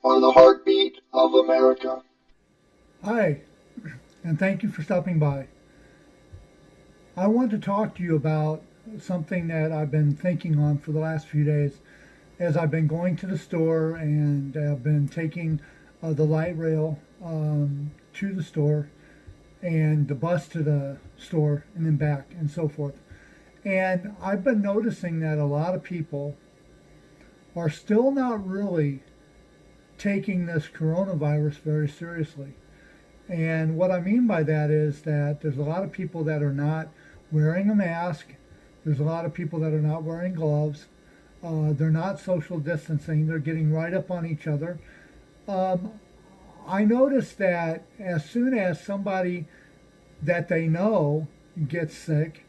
on the heartbeat of America. Hi, and thank you for stopping by. I want to talk to you about something that I've been thinking on for the last few days as I've been going to the store and I've been taking the light rail to the store and the bus to the store and then back and so forth. And I've been noticing that a lot of people are still not really taking this coronavirus very seriously. And what I mean by that is that there's a lot of people that are not wearing a mask. There's a lot of people that are not wearing gloves. They're not social distancing. They're getting right up on each other. Um, I noticed that as soon as somebody that they know gets sick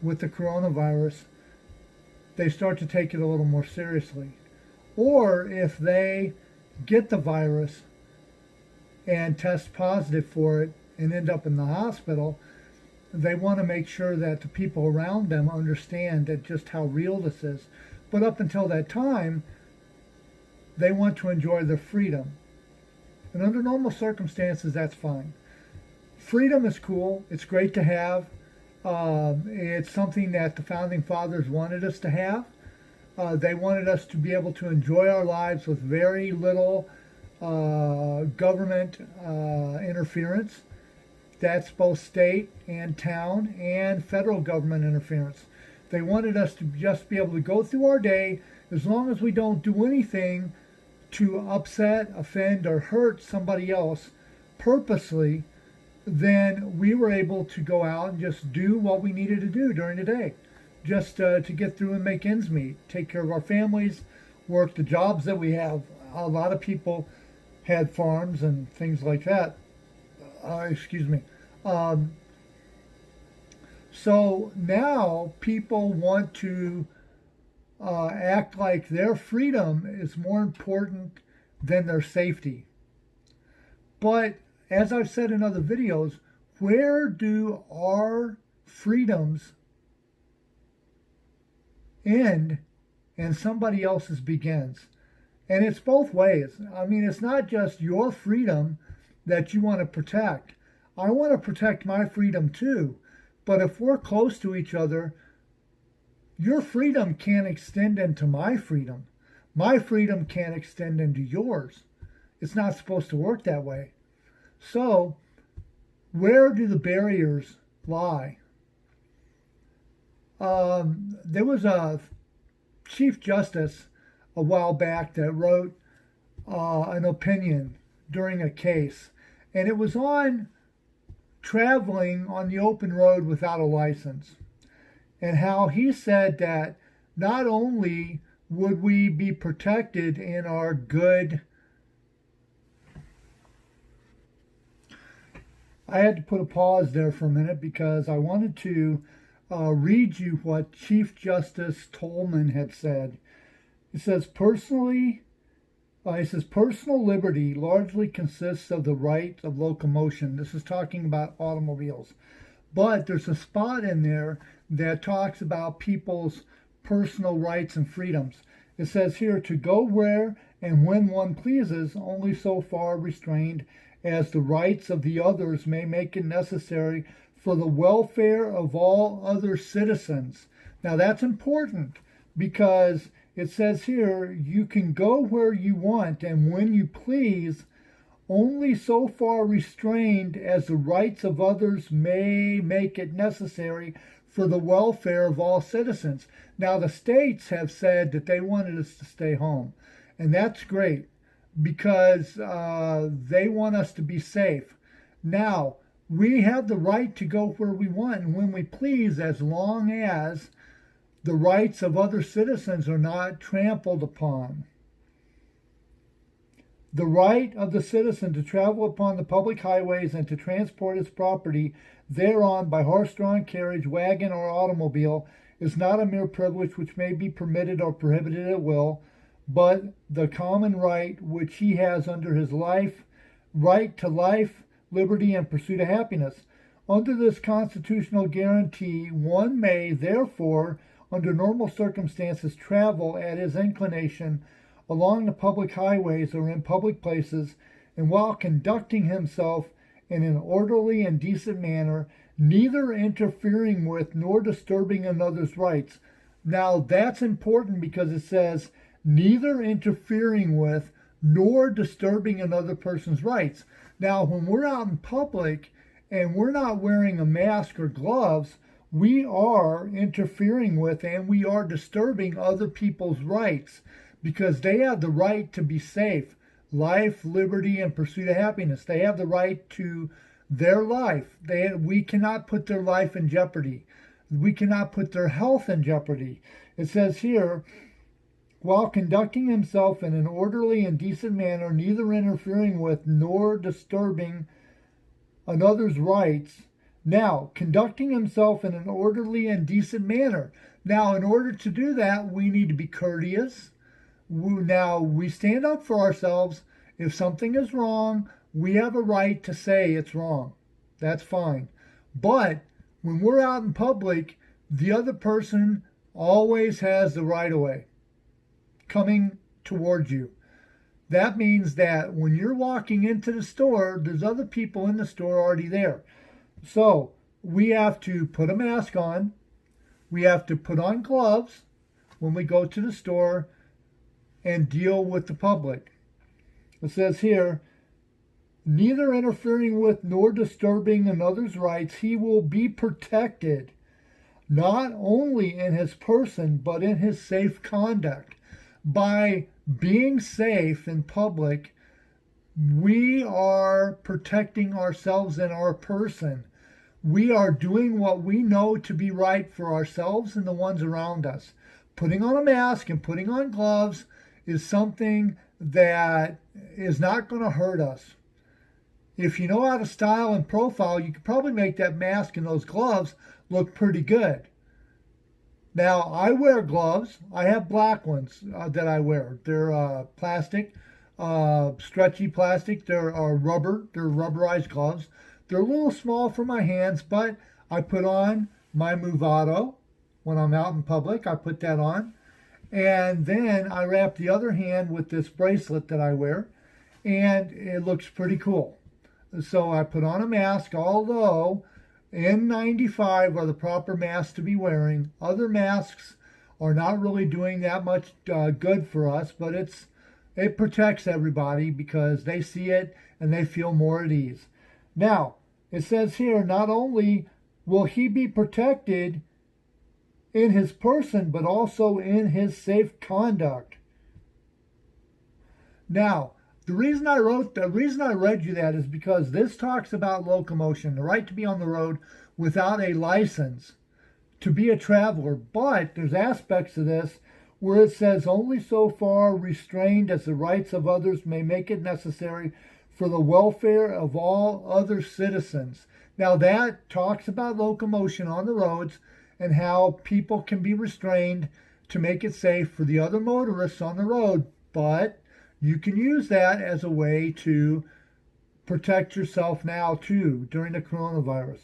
with the coronavirus, they start to take it a little more seriously. Or if they get the virus and test positive for it and end up in the hospital, they want to make sure that the people around them understand that just how real this is. But up until that time, they want to enjoy their freedom. And under normal circumstances, that's fine. Freedom is cool. It's great to have. It's something that the founding fathers wanted us to have. They wanted us to be able to enjoy our lives with very little government interference. That's both state and town and federal government interference. They wanted us to just be able to go through our day as long as we don't do anything to upset, offend, or hurt somebody else purposely. Then we were able to go out and just do what we needed to do during the day, just to get through and make ends meet, take care of our families, work the jobs that we have. A lot of people had farms and things like that. Excuse me. Um, so now people want to act like their freedom is more important than their safety. But as I've said in other videos, where do our freedoms end and somebody else's begins? And it's both ways. I mean, it's not just your freedom that you want to protect. I want to protect my freedom too. But if we're close to each other, your freedom can't extend into my freedom. My freedom can't extend into yours. It's not supposed to work that way. So, where do the barriers lie? There was a Chief Justice a while back that wrote an opinion during a case, and it was on traveling on the open road without a license, and how he said that not only would we be protected in our good. I had to put a pause there for a minute because I wanted to read you what Chief Justice Tolman had said. It says, personal liberty largely consists of the right of locomotion. This is talking about automobiles. But there's a spot in there that talks about people's personal rights and freedoms. It says here, to go where and when one pleases, only so far restrained as the rights of the others may make it necessary for the welfare of all other citizens. Now that's important because it says here, you can go where you want and when you please, only so far restrained as the rights of others may make it necessary for the welfare of all citizens. Now, the states have said that they wanted us to stay home, and that's great because they want us to be safe. Now, we have the right to go where we want and when we please, as long as the rights of other citizens are not trampled upon. The right of the citizen to travel upon the public highways and to transport his property thereon by horse-drawn carriage, wagon, or automobile is not a mere privilege which may be permitted or prohibited at will, but the common right which he has under his right to life, liberty, and pursuit of happiness. Under this constitutional guarantee, one may, therefore, under normal circumstances, travel at his inclination along the public highways or in public places, and while conducting himself in an orderly and decent manner, neither interfering with nor disturbing another's rights. Now that's important because it says neither interfering with nor disturbing another person's rights. Now, when we're out in public and we're not wearing a mask or gloves, we are interfering with and we are disturbing other people's rights because they have the right to be safe. Life, liberty, and pursuit of happiness. They have the right to their life. We cannot put their life in jeopardy. We cannot put their health in jeopardy. It says here, while conducting himself in an orderly and decent manner, neither interfering with nor disturbing another's rights. Now, conducting himself in an orderly and decent manner. Now, in order to do that, we need to be courteous. Now, we stand up for ourselves. If something is wrong, we have a right to say it's wrong. That's fine. But when we're out in public, the other person always has the right of way coming towards you. That means that when you're walking into the store, there's other people in the store already there. So we have to put a mask on. We have to put on gloves when we go to the store and deal with the public. It says here, neither interfering with nor disturbing another's rights, he will be protected, not only in his person, but in his safe conduct. By being safe in public, we are protecting ourselves and our person. We are doing what we know to be right for ourselves and the ones around us. Putting on a mask and putting on gloves is something that is not going to hurt us. If you know how to style and profile, you could probably make that mask and those gloves look pretty good. Now, I wear gloves. I have black ones that I wear. They're plastic, stretchy plastic. They're rubber. They're rubberized gloves. They're a little small for my hands, but I put on my Movado when I'm out in public. I put that on. And then I wrap the other hand with this bracelet that I wear, and it looks pretty cool. So I put on a mask, although N95 are the proper masks to be wearing. Other masks are not really doing that much good for us, but it protects everybody because they see it and they feel more at ease. Now, it says here, not only will he be protected in his person, but also in his safe conduct. Now, the reason I read you that is because this talks about locomotion, the right to be on the road without a license to be a traveler. But there's aspects of this where it says only so far restrained as the rights of others may make it necessary for the welfare of all other citizens. Now that talks about locomotion on the roads and how people can be restrained to make it safe for the other motorists on the road. But you can use that as a way to protect yourself now too during the coronavirus.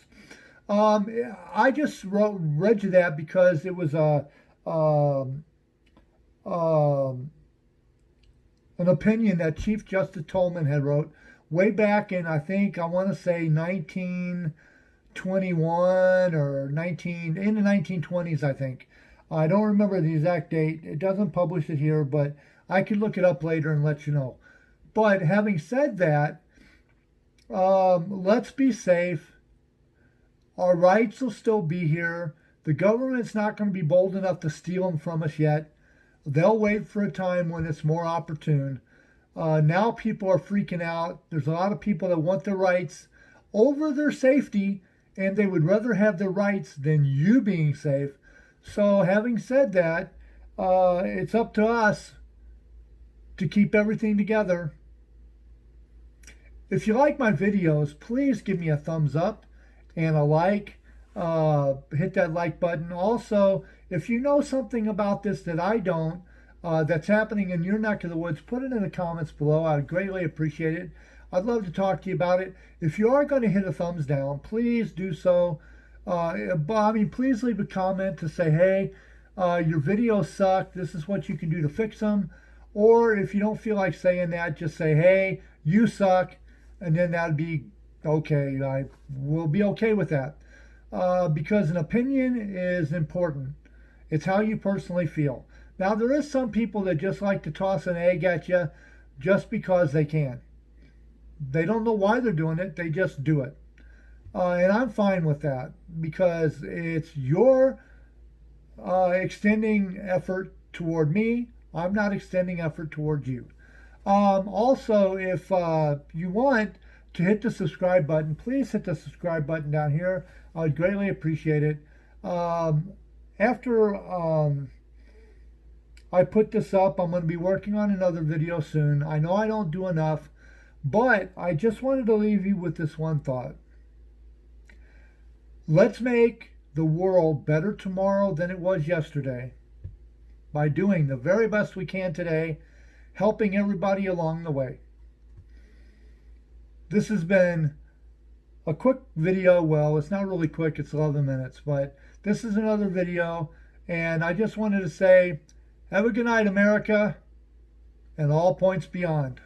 I just read you that because it was an opinion that Chief Justice Tolman had wrote way back in, I want to say 1921 or in the 1920s, I think. I don't remember the exact date. It doesn't publish it here, but I could look it up later and let you know. But having said that, let's be safe. Our rights will still be here. The government's not going to be bold enough to steal them from us yet. They'll wait for a time when it's more opportune. Now people are freaking out. There's a lot of people that want their rights over their safety, and they would rather have their rights than you being safe. So having said that, it's up to us to keep everything together. If you like my videos, please give me a thumbs up and a like. Hit that like button. Also, if you know something about this that I don't, that's happening in your neck of the woods, put it in the comments below. I'd greatly appreciate it. I'd love to talk to you about it. If you are going to hit a thumbs down, please do so. Please leave a comment to say, hey, your videos suck. This is what you can do to fix them. Or if you don't feel like saying that, just say, hey, you suck, and then that'd be okay. I will be okay with that. Because an opinion is important. It's how you personally feel. Now, there is some people that just like to toss an egg at you just because they can. They don't know why they're doing it, they just do it. And I'm fine with that because it's your extending effort toward me. I'm not extending effort towards you. Also, if you want to hit the subscribe button, please hit the subscribe button down here. I would greatly appreciate it. After I put this up, I'm going to be working on another video soon. I know I don't do enough, but I just wanted to leave you with this one thought. Let's make the world better tomorrow than it was yesterday by doing the very best we can today, helping everybody along the way. This has been a quick video. Well, it's not really quick, it's 11 minutes, but this is another video, and I just wanted to say, have a good night, America, and all points beyond.